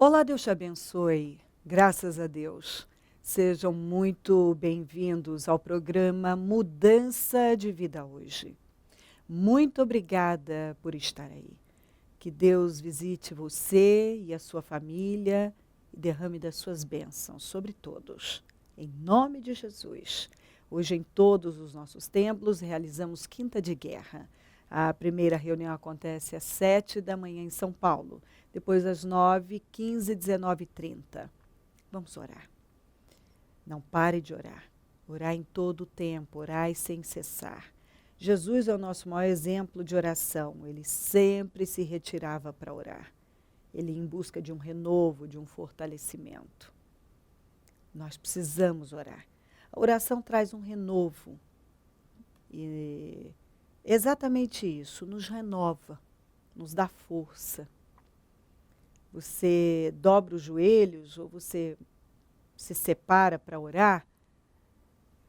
Olá, Deus te abençoe. Graças a Deus. Sejam muito bem-vindos ao programa Mudança de Vida Hoje. Muito obrigada por estar aí. Que Deus visite você e a sua família e derrame das suas bênçãos sobre todos. Em nome de Jesus. Hoje, em todos os nossos templos, realizamos Quinta de Guerra. A primeira reunião acontece às 7 da manhã em São Paulo. Depois às 9, 15, 19 e 30. Vamos orar. Não pare de orar. Orar em todo o tempo, orar sem cessar. Jesus é o nosso maior exemplo de oração. Ele sempre se retirava para orar. Ele ia em busca de um renovo, de um fortalecimento. Nós precisamos orar. A oração traz um renovo. E exatamente isso, nos renova, nos dá força. Você dobra os joelhos ou você se separa para orar,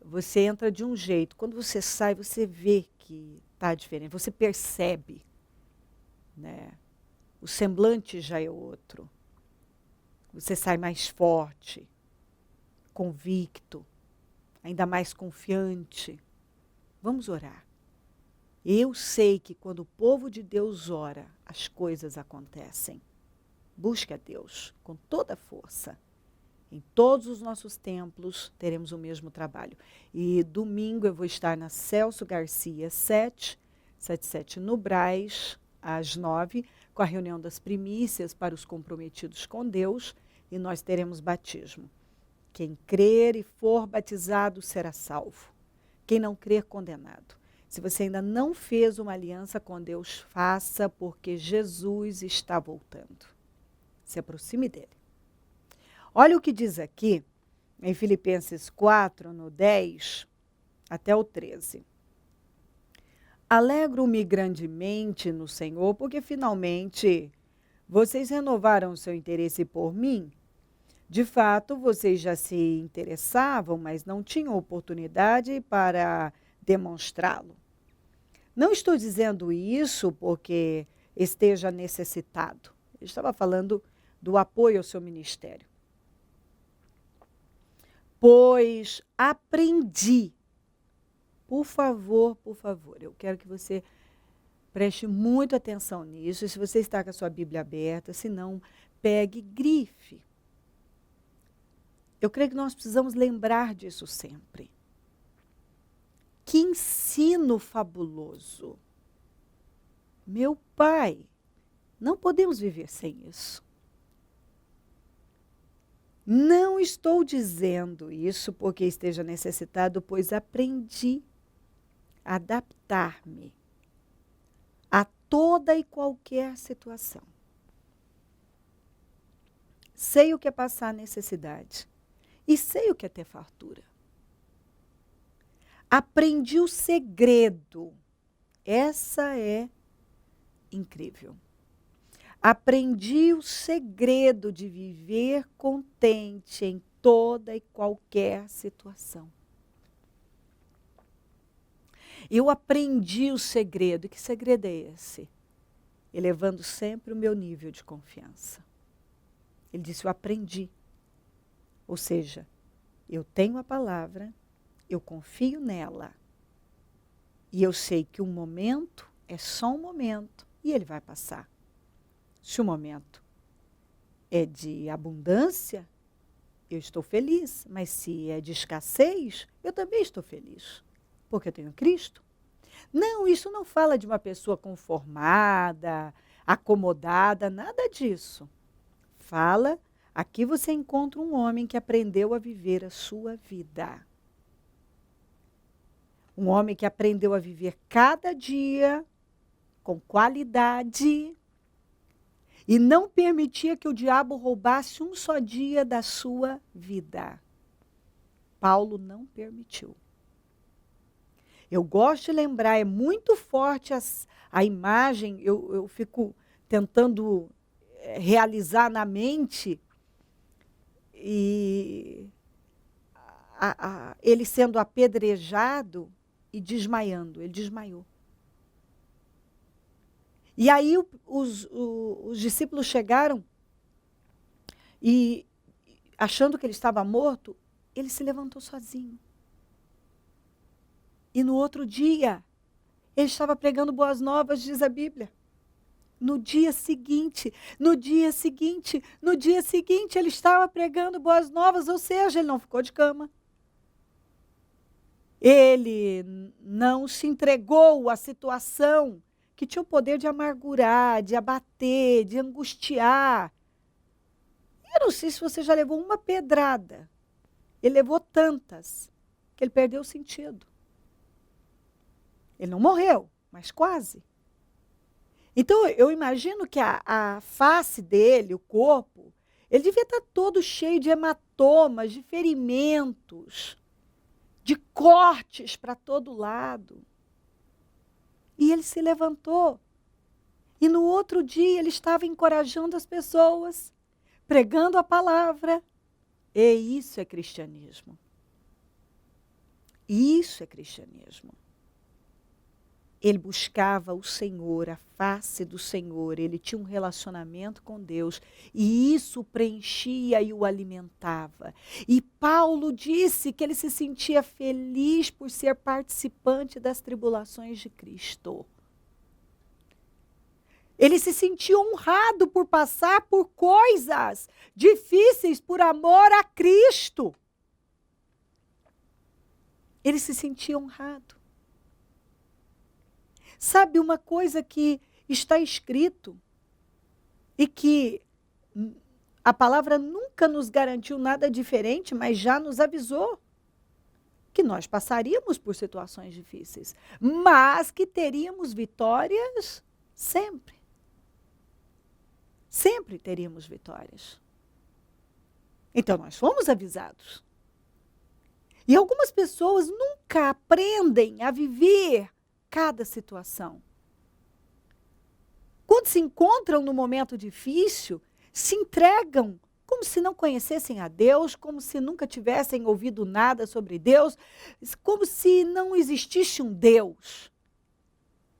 você entra de um jeito. Quando você sai, você vê que está diferente, você percebe, né? O semblante já é outro. Você sai mais forte, convicto, ainda mais confiante. Vamos orar. Eu sei que quando o povo de Deus ora, as coisas acontecem. Busque a Deus com toda a força. Em todos os nossos templos teremos o mesmo trabalho. E domingo eu vou estar na Celso Garcia 777 no Brás, às 9, com a reunião das primícias para os comprometidos com Deus, e nós teremos batismo. Quem crer e for batizado será salvo. Quem não crer, condenado. Se você ainda não fez uma aliança com Deus, faça, porque Jesus está voltando. Se aproxime dele. Olha o que diz aqui, em Filipenses 4, no 10 até o 13. Alegro-me grandemente no Senhor, porque finalmente vocês renovaram o seu interesse por mim. De fato, vocês já se interessavam, mas não tinham oportunidade para demonstrá-lo. Não estou dizendo isso porque esteja necessitado. Eu estava falando do apoio ao seu ministério. Pois aprendi. Por favor, eu quero que você preste muita atenção nisso. E se você está com a sua Bíblia aberta, se não, pegue, grife. Eu creio que nós precisamos lembrar disso sempre. Que ensino fabuloso. Meu Pai, não podemos viver sem isso. Não estou dizendo isso porque esteja necessitado, pois aprendi a adaptar-me a toda e qualquer situação. Sei o que é passar necessidade e sei o que é ter fartura. Aprendi o segredo. Essa é incrível. Aprendi o segredo de viver contente em toda e qualquer situação. Eu aprendi o segredo. E que segredo é esse? Elevando sempre o meu nível de confiança. Ele disse, eu aprendi. Ou seja, eu tenho a palavra, eu confio nela. E eu sei que um momento é só um momento e ele vai passar. Se o momento é de abundância, eu estou feliz. Mas se é de escassez, eu também estou feliz. Porque eu tenho Cristo. Não, isso não fala de uma pessoa conformada, acomodada, nada disso. Fala, aqui você encontra um homem que aprendeu a viver a sua vida. Um homem que aprendeu a viver cada dia com qualidade e não permitia que o diabo roubasse um só dia da sua vida. Paulo não permitiu. Eu gosto de lembrar, é muito forte a imagem, eu fico tentando realizar na mente, e ele sendo apedrejado e desmaiando, ele desmaiou. E aí os discípulos chegaram e achando que ele estava morto, ele se levantou sozinho. E no outro dia, ele estava pregando boas novas, diz a Bíblia. No dia seguinte, ele estava pregando boas novas, ou seja, ele não ficou de cama. Ele não se entregou à situação que tinha o poder de amargurar, de abater, de angustiar. Eu não sei se você já levou uma pedrada. Ele levou tantas que ele perdeu o sentido. Ele não morreu, mas quase. Então, eu imagino que a face dele, o corpo, ele devia estar todo cheio de hematomas, de ferimentos, de cortes para todo lado. E ele se levantou. E no outro dia ele estava encorajando as pessoas, pregando a palavra. E isso é cristianismo. Isso é cristianismo. Ele buscava o Senhor, a face do Senhor, ele tinha um relacionamento com Deus, e isso o preenchia e o alimentava. E Paulo disse que ele se sentia feliz por ser participante das tribulações de Cristo. Ele se sentia honrado por passar por coisas difíceis por amor a Cristo. Ele se sentia honrado. Sabe uma coisa que está escrito e que a palavra nunca nos garantiu nada diferente, mas já nos avisou que nós passaríamos por situações difíceis, mas que teríamos vitórias sempre. Sempre teríamos vitórias. Então nós fomos avisados. E algumas pessoas nunca aprendem a viver cada situação. Quando se encontram no momento difícil, se entregam como se não conhecessem a Deus, como se nunca tivessem ouvido nada sobre Deus, como se não existisse um Deus.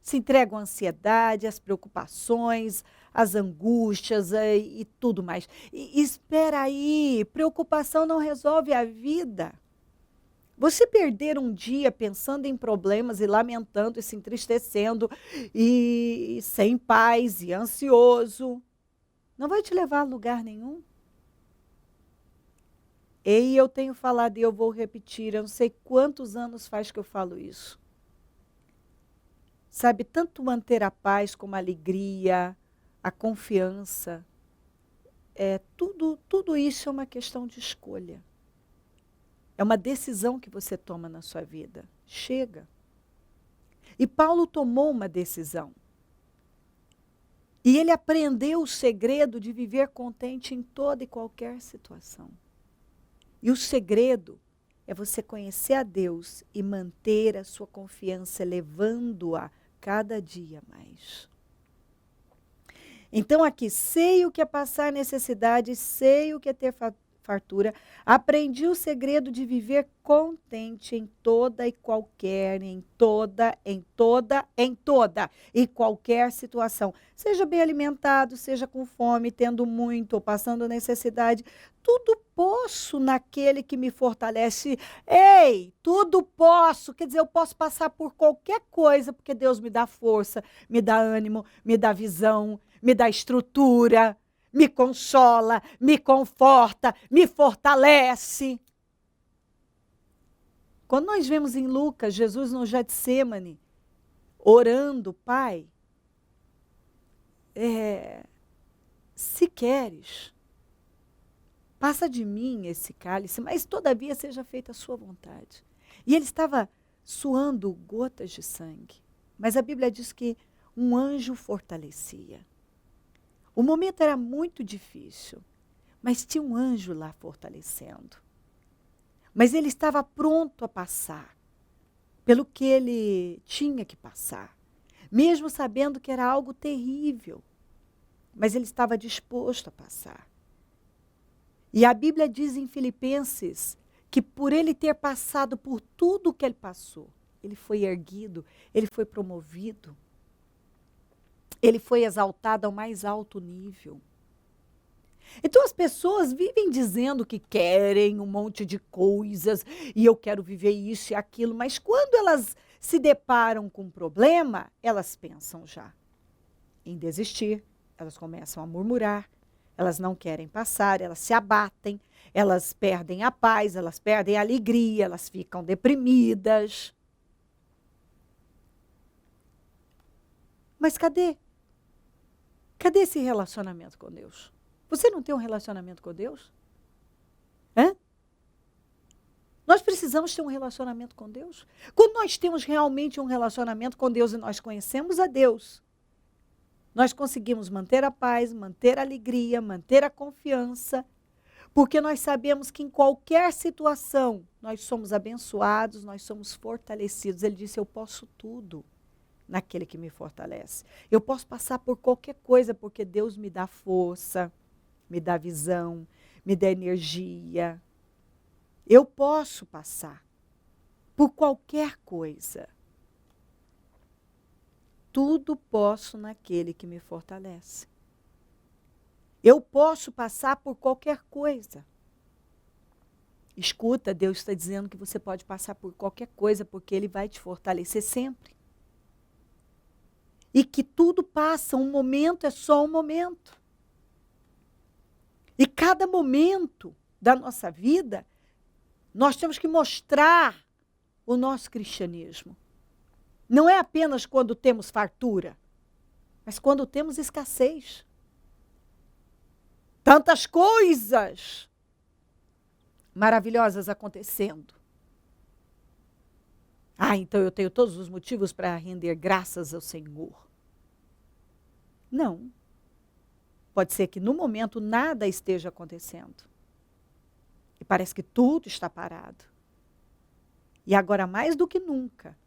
Se entregam à ansiedade, às preocupações, às angústias e tudo mais. E espera aí, preocupação não resolve a vida. Você perder um dia pensando em problemas e lamentando e se entristecendo e sem paz e ansioso, não vai te levar a lugar nenhum. E eu tenho falado e eu vou repetir, eu não sei quantos anos faz que eu falo isso. Sabe, tanto manter a paz como a alegria, a confiança, tudo isso é uma questão de escolha. É uma decisão que você toma na sua vida. Chega. E Paulo tomou uma decisão. E ele aprendeu o segredo de viver contente em toda e qualquer situação. E o segredo é você conhecer a Deus e manter a sua confiança, elevando-a cada dia mais. Então aqui, sei o que é passar necessidade, sei o que é ter fartura, aprendi o segredo de viver contente em toda e qualquer, em toda e qualquer situação. Seja bem alimentado, seja com fome, tendo muito ou passando necessidade, tudo posso naquele que me fortalece. Ei, tudo posso, quer dizer, eu posso passar por qualquer coisa, porque Deus me dá força, me dá ânimo, me dá visão, me dá estrutura, me consola, me conforta, me fortalece. Quando nós vemos em Lucas, Jesus no Getsêmani, orando, Pai, se queres, passa de mim esse cálice, mas todavia seja feita a sua vontade. E ele estava suando gotas de sangue, mas a Bíblia diz que um anjo fortalecia. O momento era muito difícil, mas tinha um anjo lá fortalecendo. Mas ele estava pronto a passar pelo que ele tinha que passar, mesmo sabendo que era algo terrível, mas ele estava disposto a passar. E a Bíblia diz em Filipenses que por ele ter passado por tudo o que ele passou, ele foi erguido, ele foi promovido. Ele foi exaltado ao mais alto nível. Então as pessoas vivem dizendo que querem um monte de coisas e eu quero viver isso e aquilo, mas quando elas se deparam com um problema, elas pensam já em desistir, elas começam a murmurar, elas não querem passar, elas se abatem, elas perdem a paz, elas perdem a alegria, elas ficam deprimidas. Mas cadê? Cadê esse relacionamento com Deus? Você não tem um relacionamento com Deus? Hã? Nós precisamos ter um relacionamento com Deus. Quando nós temos realmente um relacionamento com Deus e nós conhecemos a Deus, nós conseguimos manter a paz, manter a alegria, manter a confiança, porque nós sabemos que em qualquer situação nós somos abençoados, nós somos fortalecidos. Ele disse, eu posso tudo naquele que me fortalece. Eu posso passar por qualquer coisa, porque Deus me dá força, me dá visão, me dá energia. Eu posso passar por qualquer coisa. Tudo posso naquele que me fortalece. Eu posso passar por qualquer coisa. Escuta, Deus está dizendo que você pode passar por qualquer coisa, porque Ele vai te fortalecer sempre. E que tudo passa, um momento é só um momento. E cada momento da nossa vida, nós temos que mostrar o nosso cristianismo. Não é apenas quando temos fartura, mas quando temos escassez. Tantas coisas maravilhosas acontecendo. Então eu tenho todos os motivos para render graças ao Senhor. Não. Pode ser que no momento nada esteja acontecendo. E parece que tudo está parado. E agora, mais do que nunca,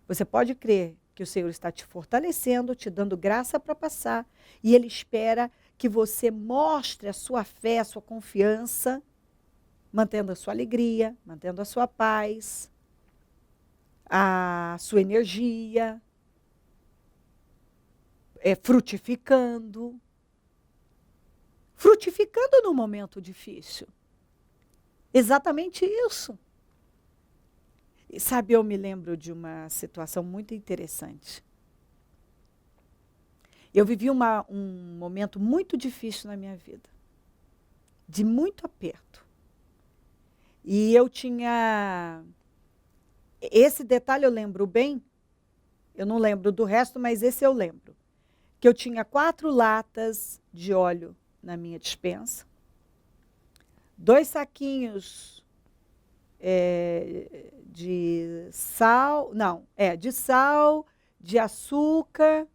você pode crer que o Senhor está te fortalecendo, te dando graça para passar, e Ele espera que você mostre a sua fé, a sua confiança, mantendo a sua alegria, mantendo a sua paz, a sua energia, frutificando no momento difícil. Exatamente isso. E sabe, eu me lembro de uma situação muito interessante. Eu vivi um momento muito difícil na minha vida, de muito aperto. E eu tinha... Esse detalhe eu lembro bem, eu não lembro do resto, mas esse eu lembro. Que eu tinha 4 latas de óleo na minha despensa, 2 saquinhos de sal, de sal, de açúcar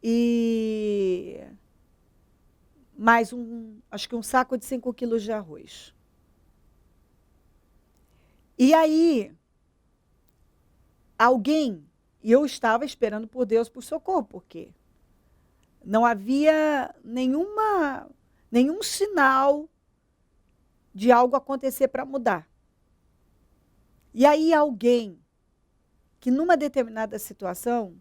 e mais acho que um saco de 5 quilos de arroz. E aí, e eu estava esperando por Deus por socorro, porque não havia nenhum sinal de algo acontecer para mudar. E aí alguém que numa determinada situação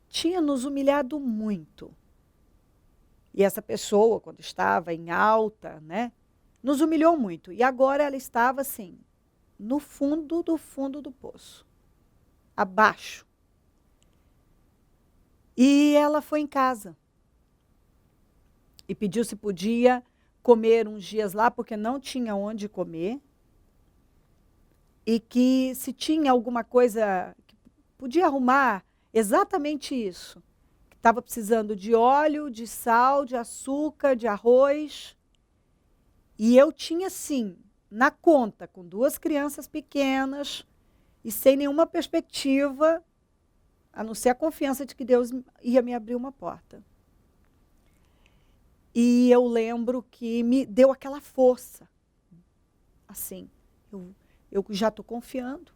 tinha nos humilhado muito. E essa pessoa, quando estava em alta, né, nos humilhou muito. E agora ela estava assim, no fundo do poço, abaixo. E ela foi em casa e pediu se podia comer uns dias lá, porque não tinha onde comer. E que se tinha alguma coisa que podia arrumar, exatamente isso. Que estava precisando de óleo, de sal, de açúcar, de arroz. E eu tinha, sim, na conta, com 2 crianças pequenas e sem nenhuma perspectiva, a não ser a confiança de que Deus ia me abrir uma porta. E eu lembro que me deu aquela força. Assim, eu já estou confiando.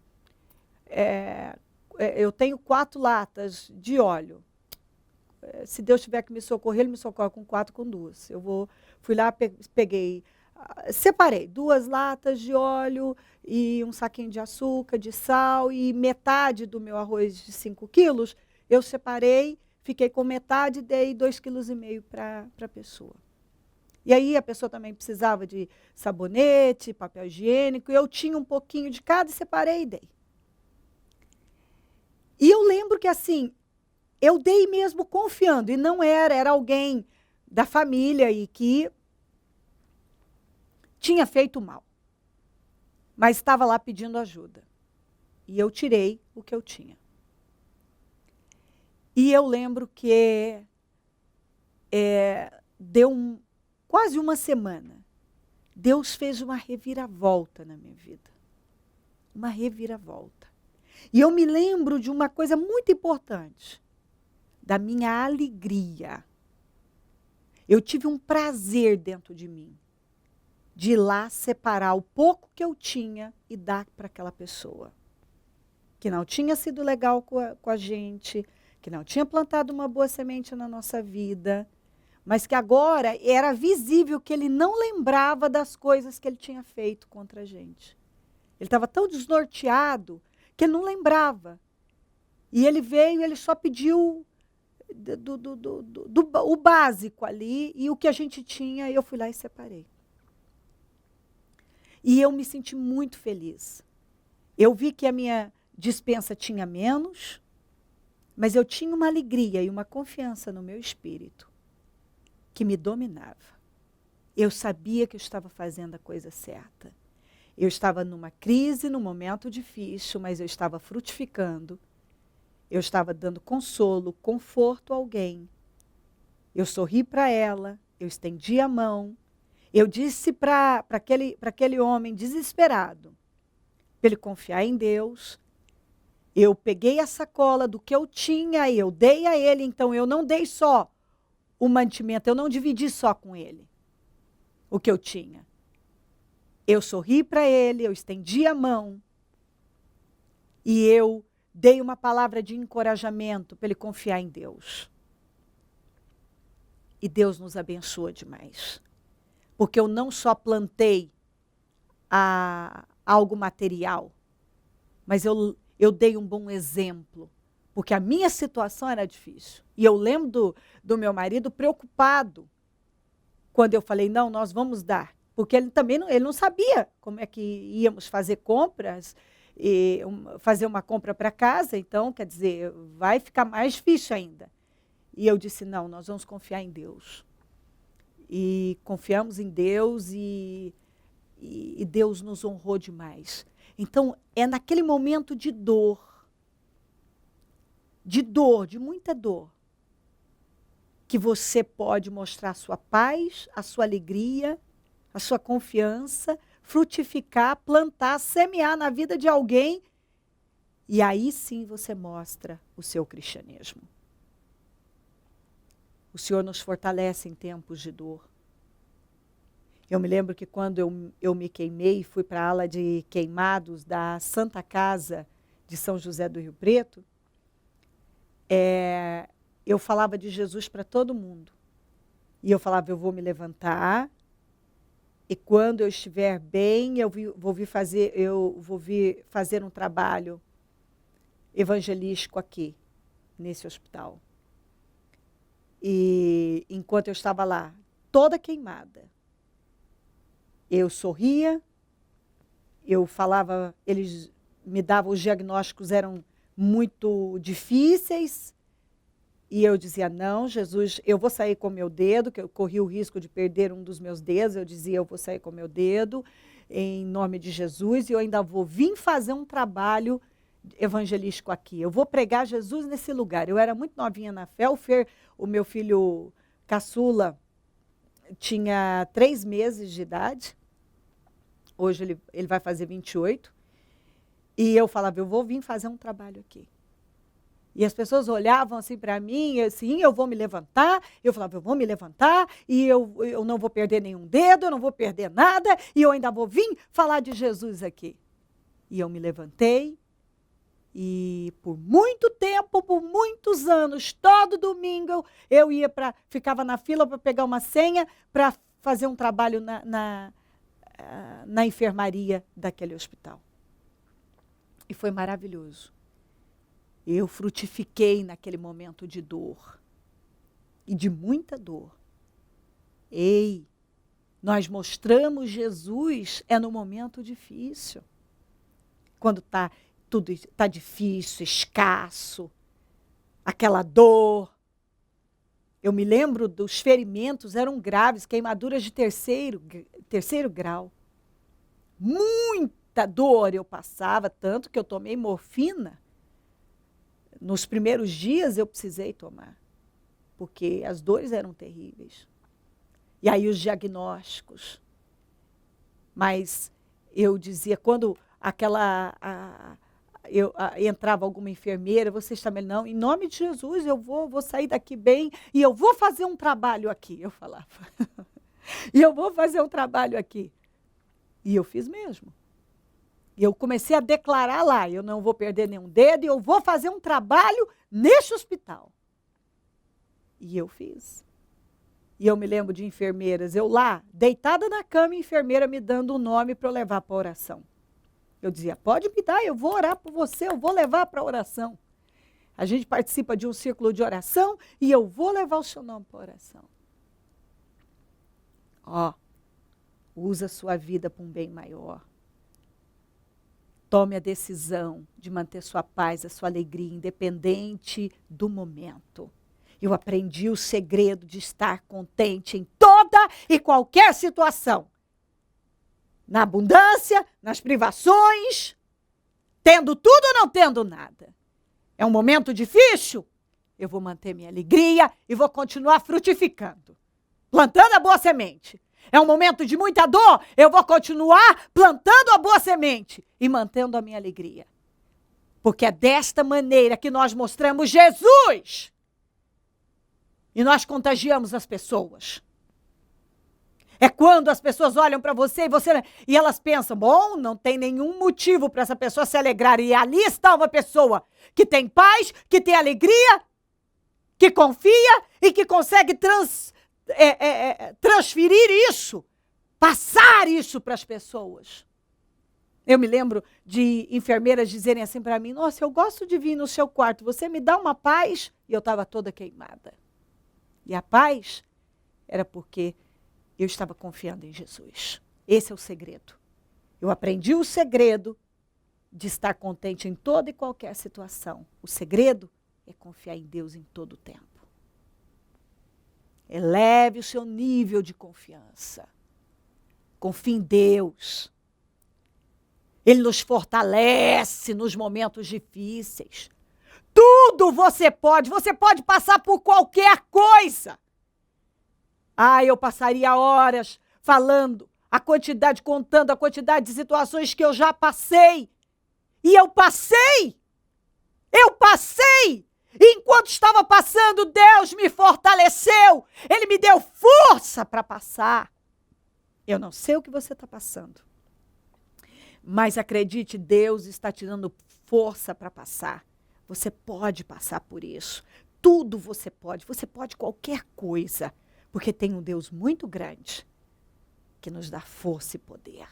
Eu tenho 4 latas de óleo. Se Deus tiver que me socorrer, Ele me socorre com 4, com 2. Fui lá, peguei, separei 2 latas de óleo e um saquinho de açúcar, de sal e metade do meu arroz de 5 quilos. Eu separei, fiquei com metade e dei 2,5 quilos para a pessoa. E aí a pessoa também precisava de sabonete, papel higiênico, eu tinha um pouquinho de cada e separei e dei. E eu lembro que assim, eu dei mesmo confiando, e não era alguém da família e que tinha feito mal, mas estava lá pedindo ajuda. E eu tirei o que eu tinha. E eu lembro que deu quase uma semana, Deus fez uma reviravolta na minha vida. Uma reviravolta. E eu me lembro de uma coisa muito importante, da minha alegria. Eu tive um prazer dentro de mim, de ir lá separar o pouco que eu tinha e dar para aquela pessoa, que não tinha sido legal com a gente, que não tinha plantado uma boa semente na nossa vida, mas que agora era visível que ele não lembrava das coisas que ele tinha feito contra a gente. Ele estava tão desnorteado que ele não lembrava. E ele veio, ele só pediu o básico ali, e o que a gente tinha, eu fui lá e separei. E eu me senti muito feliz. Eu vi que a minha despensa tinha menos, mas eu tinha uma alegria e uma confiança no meu espírito que me dominava. Eu sabia que eu estava fazendo a coisa certa. Eu estava numa crise, num momento difícil, mas eu estava frutificando. Eu estava dando consolo, conforto a alguém. Eu sorri para ela, eu estendi a mão. Eu disse para aquele homem desesperado, para ele confiar em Deus. Eu peguei a sacola do que eu tinha e eu dei a ele, então eu não dei só o mantimento, eu não dividi só com ele o que eu tinha. Eu sorri para ele, eu estendi a mão e eu dei uma palavra de encorajamento para ele confiar em Deus. E Deus nos abençoa demais. Porque eu não só plantei algo material, mas eu dei um bom exemplo. Porque a minha situação era difícil. E eu lembro do meu marido preocupado quando eu falei, não, nós vamos dar. Porque ele também ele não sabia como é que íamos fazer compras, e fazer uma compra para casa, então, quer dizer, vai ficar mais difícil ainda. E eu disse, não, nós vamos confiar em Deus. E confiamos em Deus e Deus nos honrou demais. Então, é naquele momento de dor, de muita dor, que você pode mostrar a sua paz, a sua alegria, a sua confiança, frutificar, plantar, semear na vida de alguém, e aí sim você mostra o seu cristianismo. O Senhor nos fortalece em tempos de dor. Eu me lembro que quando eu me queimei, fui para a ala de queimados da Santa Casa de São José do Rio Preto, eu falava de Jesus para todo mundo. E eu falava, eu vou me levantar, e quando eu estiver bem, eu vou vir fazer um trabalho evangelístico aqui, nesse hospital. E enquanto eu estava lá, toda queimada, eu sorria, eu falava, eles me davam, os diagnósticos eram muito difíceis, e eu dizia, não, Jesus, eu vou sair com o meu dedo, que eu corri o risco de perder um dos meus dedos, eu dizia, eu vou sair com o meu dedo, em nome de Jesus, e eu ainda vou vir fazer um trabalho evangelístico aqui. Eu vou pregar Jesus nesse lugar. Eu era muito novinha na fé, o meu filho caçula tinha 3 meses de idade, hoje ele vai fazer 28, e eu falava, eu vou vir fazer um trabalho aqui. E as pessoas olhavam assim para mim, assim, eu vou me levantar. Eu falava, eu vou me levantar, e eu não vou perder nenhum dedo, eu não vou perder nada, e eu ainda vou vir falar de Jesus aqui. E eu me levantei, e por muito tempo, por muitos anos, todo domingo, eu ficava na fila para pegar uma senha para fazer um trabalho na enfermaria daquele hospital. E foi maravilhoso. Eu frutifiquei naquele momento de dor. E de muita dor. Ei, Nós mostramos Jesus no momento difícil. Quando tudo está difícil, escasso, aquela dor. Eu me lembro dos ferimentos, eram graves, queimaduras de terceiro grau. Muita dor eu passava, tanto que eu tomei morfina. Nos primeiros dias eu precisei tomar, porque as dores eram terríveis. E aí os diagnósticos. Mas eu dizia, quando entrava alguma enfermeira, vocês também não, em nome de Jesus, eu vou sair daqui bem e eu vou fazer um trabalho aqui, eu falava. E eu vou fazer um trabalho aqui. E eu fiz mesmo. E eu comecei a declarar lá, eu não vou perder nenhum dedo e eu vou fazer um trabalho neste hospital. E eu fiz. E eu me lembro de enfermeiras, eu lá, deitada na cama, enfermeira me dando um nome para eu levar para a oração. Eu dizia, pode me dar, eu vou orar por você, eu vou levar para a oração. A gente participa de um círculo de oração e eu vou levar o seu nome para a oração. Ó, usa a sua vida para um bem maior. Tome a decisão de manter sua paz, a sua alegria, independente do momento. Eu aprendi o segredo de estar contente em toda e qualquer situação. Na abundância, nas privações, tendo tudo ou não tendo nada. É um momento difícil? Eu vou manter minha alegria e vou continuar frutificando, plantando a boa semente. É um momento de muita dor? Eu vou continuar plantando a boa semente e mantendo a minha alegria. Porque é desta maneira que nós mostramos Jesus. E nós contagiamos as pessoas. É quando as pessoas olham para você e elas pensam, bom, não tem nenhum motivo para essa pessoa se alegrar. E ali está uma pessoa que tem paz, que tem alegria, que confia e que consegue transferir isso, passar isso para as pessoas. Eu me lembro de enfermeiras dizerem assim para mim, nossa, eu gosto de vir no seu quarto, você me dá uma paz? E eu estava toda queimada. E a paz era porque eu estava confiando em Jesus. Esse é o segredo. Eu aprendi o segredo de estar contente em toda e qualquer situação. O segredo é confiar em Deus em todo o tempo. Eleve o seu nível de confiança. Confie em Deus. Ele nos fortalece nos momentos difíceis. Tudo você pode passar por qualquer coisa. Ah, eu passaria horas contando a quantidade de situações que eu já passei. E eu passei! Enquanto estava passando, Deus me fortaleceu. Ele me deu força para passar. Eu não sei o que você está passando. Mas acredite, Deus está te dando força para passar. Você pode passar por isso. Tudo você pode qualquer coisa. Porque tem um Deus muito grande que nos dá força e poder.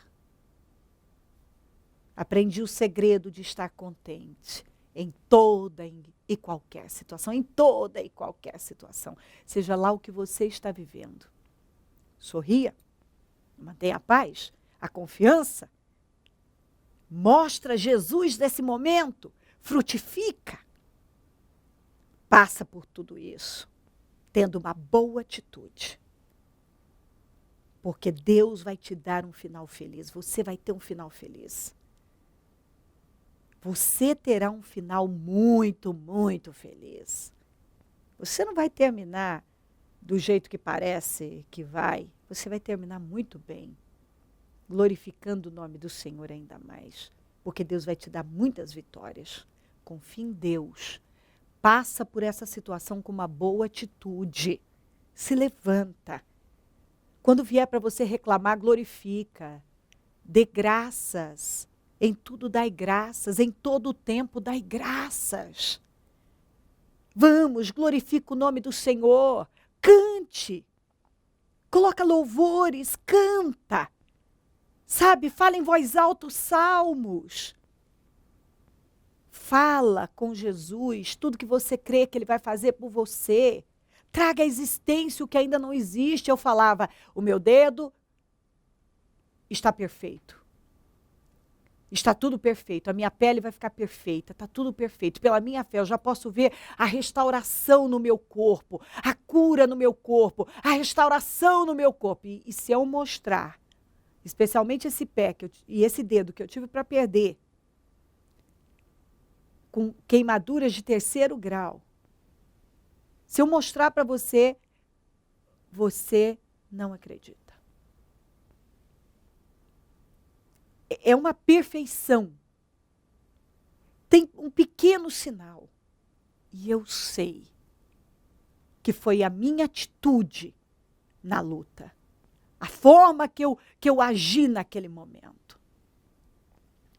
Aprendi o segredo de estar contente em toda e qualquer situação. Em toda e qualquer situação. Seja lá o que você está vivendo. Sorria. Mantenha a paz, a confiança. Mostra Jesus nesse momento. Frutifica. Passa por tudo isso, tendo uma boa atitude. Porque Deus vai te dar um final feliz. Você vai ter um final feliz. Você terá um final muito, muito feliz. Você não vai terminar do jeito que parece que vai. Você vai terminar muito bem. Glorificando o nome do Senhor ainda mais. Porque Deus vai te dar muitas vitórias. Confie em Deus. Passa por essa situação com uma boa atitude. Se levanta. Quando vier para você reclamar, glorifica. Dê graças. Em tudo dai graças. Em todo o tempo dai graças. Vamos, glorifica o nome do Senhor. Cante. Coloca louvores, canta. Sabe, fala em voz alta os salmos. Fala com Jesus tudo que você crê que Ele vai fazer por você. Traga à existência o que ainda não existe. Eu falava, o meu dedo está perfeito. Está tudo perfeito, a minha pele vai ficar perfeita, está tudo perfeito. Pela minha fé, eu já posso ver a restauração no meu corpo, a cura no meu corpo, a restauração no meu corpo. E se eu mostrar, especialmente esse pé e esse dedo que eu tive para perder, com queimaduras de 3º grau, se eu mostrar para você, você não acredita. É uma perfeição. Tem um pequeno sinal. E eu sei que foi a minha atitude na luta. A forma que eu agi naquele momento.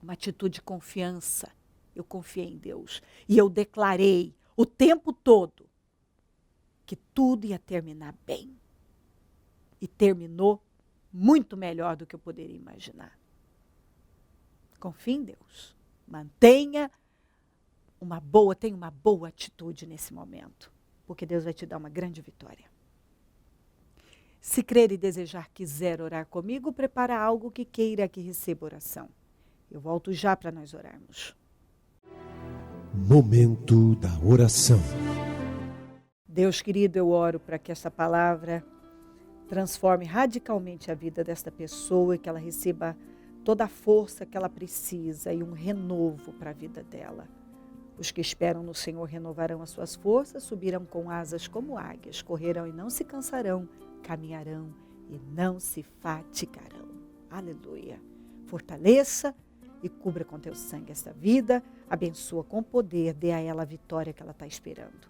Uma atitude de confiança. Eu confiei em Deus. E eu declarei o tempo todo que tudo ia terminar bem. E terminou muito melhor do que eu poderia imaginar. Confie em Deus. Tenha uma boa atitude nesse momento. Porque Deus vai te dar uma grande vitória. Se crer e desejar, quiser orar comigo, prepara algo que queira que receba oração. Eu volto já para nós orarmos. Momento da oração. Deus querido, eu oro para que essa palavra transforme radicalmente a vida desta pessoa e que ela receba toda a força que ela precisa e um renovo para a vida dela. Os que esperam no Senhor renovarão as suas forças, subirão com asas como águias, correrão e não se cansarão, caminharão e não se fatigarão. Aleluia. Fortaleça e cubra com teu sangue esta vida, abençoa com poder, dê a ela a vitória que ela está esperando.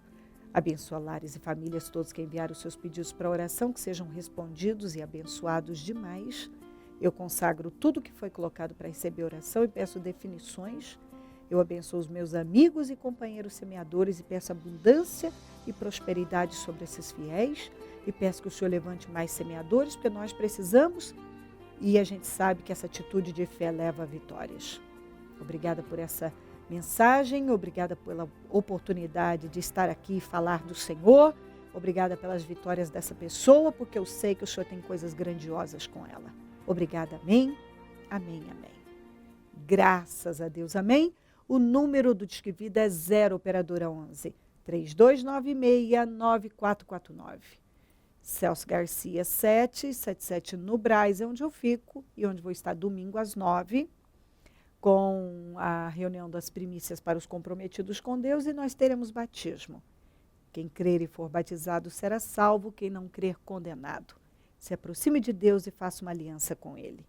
Abençoa lares e famílias, todos que enviaram os seus pedidos para oração, que sejam respondidos e abençoados demais. Eu consagro tudo que foi colocado para receber oração e peço definições. Eu abençoo os meus amigos e companheiros semeadores e peço abundância e prosperidade sobre esses fiéis. E peço que o Senhor levante mais semeadores, porque nós precisamos e a gente sabe que essa atitude de fé leva a vitórias. Obrigada por essa mensagem, obrigada pela oportunidade de estar aqui e falar do Senhor. Obrigada pelas vitórias dessa pessoa, porque eu sei que o Senhor tem coisas grandiosas com ela. Obrigada, amém, amém, amém. Graças a Deus, amém. O número do Disque Vida é 0 operadora 11 3296-9449. Celso Garcia 777 no Brás, é onde eu fico e onde vou estar domingo às 9, com a reunião das primícias para os comprometidos com Deus e nós teremos batismo. Quem crer e for batizado será salvo, quem não crer condenado. Se aproxime de Deus e faça uma aliança com Ele.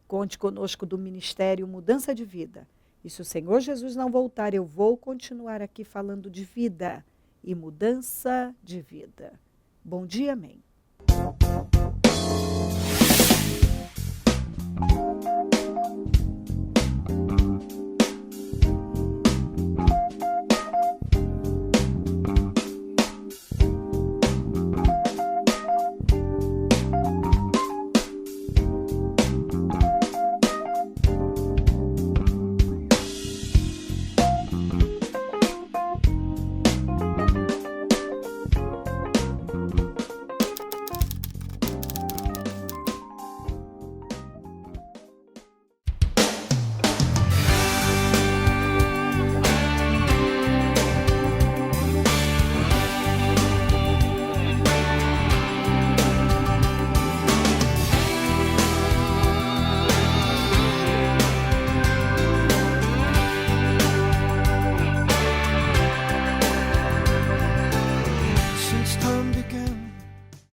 Conte conosco do Ministério Mudança de Vida. E se o Senhor Jesus não voltar, eu vou continuar aqui falando de vida e mudança de vida. Bom dia, amém.